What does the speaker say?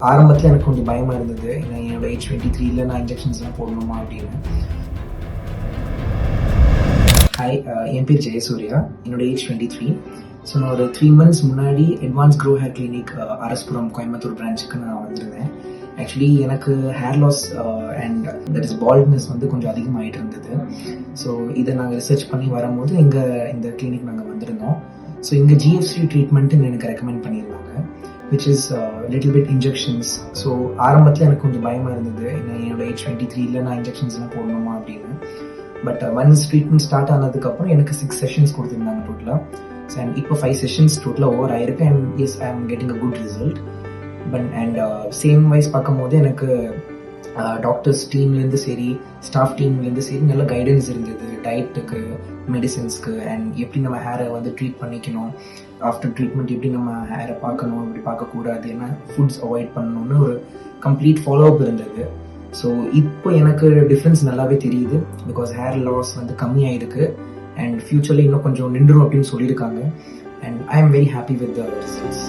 ஆரம்பத்தில் எனக்கு கொஞ்சம் பயமாக இருந்தது. ஏன்னா என்னோட ஏஜ் 23ல நான் இன்ஜெக்ஷன்ஸ்லாம் போடணுமா அப்படின்னு. ஹாய், என் பேர் ஜெயசூர்யா. என்னோட ஏஜ் 23. ஸோ நான் ஒரு 3 months முன்னாடி advance gro hair clinic Araspuram Coimbatore பிரான்ச்சுக்கு நான் வந்திருந்தேன். ஆக்சுவலி எனக்கு hair loss and that is baldness வந்து கொஞ்சம் அதிகமாகிட்டு இருந்தது. ஸோ இதை நாங்கள் ரிசர்ச் பண்ணி வரும்போது இந்த கிளினிக் நாங்கள் வந்திருந்தோம். ஸோ இங்கே ஜிஎஃப்சி ட்ரீட்மெண்ட்டுன்னு எனக்கு ரெக்கமெண்ட் பண்ணியிருந்தாங்க, which is little bit injections. So ஆரம்பத்தில் எனக்கு கொஞ்சம் பயமாக இருந்தது. ஏன்னா என்னோட ஏஜ் 23ல நான் இன்ஜெக்ஷன்ஸ்லாம் போடணுமா அப்படின்னு. பட் ஒன்ஸ் ட்ரீட்மெண்ட் ஸ்டார்ட் ஆனதுக்கப்புறம் எனக்கு 6 sessions கொடுத்துருந்தாங்க டோட்டலாக. ஸோ அண்ட் இப்போ 5 sessions டோட்டலாக ஓவர் ஆயிருக்கு. And yes, I am getting a good result. But and same wise பார்க்கும்போது எனக்கு டாக்டர்ஸ் டீம்லேருந்து சரி, ஸ்டாஃப் டீம்லேருந்து சரி நல்ல கைடன்ஸ் இருந்தது டயட்டுக்கு, மெடிசன்ஸ்க்கு, அண்ட் எப்படி நம்ம ஹேரை வந்து ட்ரீட் பண்ணிக்கணும், ஆஃப்டர் ட்ரீட்மெண்ட் எப்படி நம்ம ஹேரை பார்க்கணும், எப்படி பார்க்கக்கூடாது, என்ன ஃபுட்ஸ் அவாய்ட் பண்ணணும்னு ஒரு கம்ப்ளீட் ஃபாலோஅப் இருந்தது. ஸோ இப்போ எனக்கு டிஃப்ரென்ஸ் நல்லாவே தெரியுது. பிகாஸ் ஹேர் லாஸ் வந்து கம்மியாயிருக்கு அண்ட் ஃப்யூச்சரில் இன்னும் கொஞ்சம் நின்றுடும் அப்படின்னு சொல்லியிருக்காங்க. And I am very happy with the results.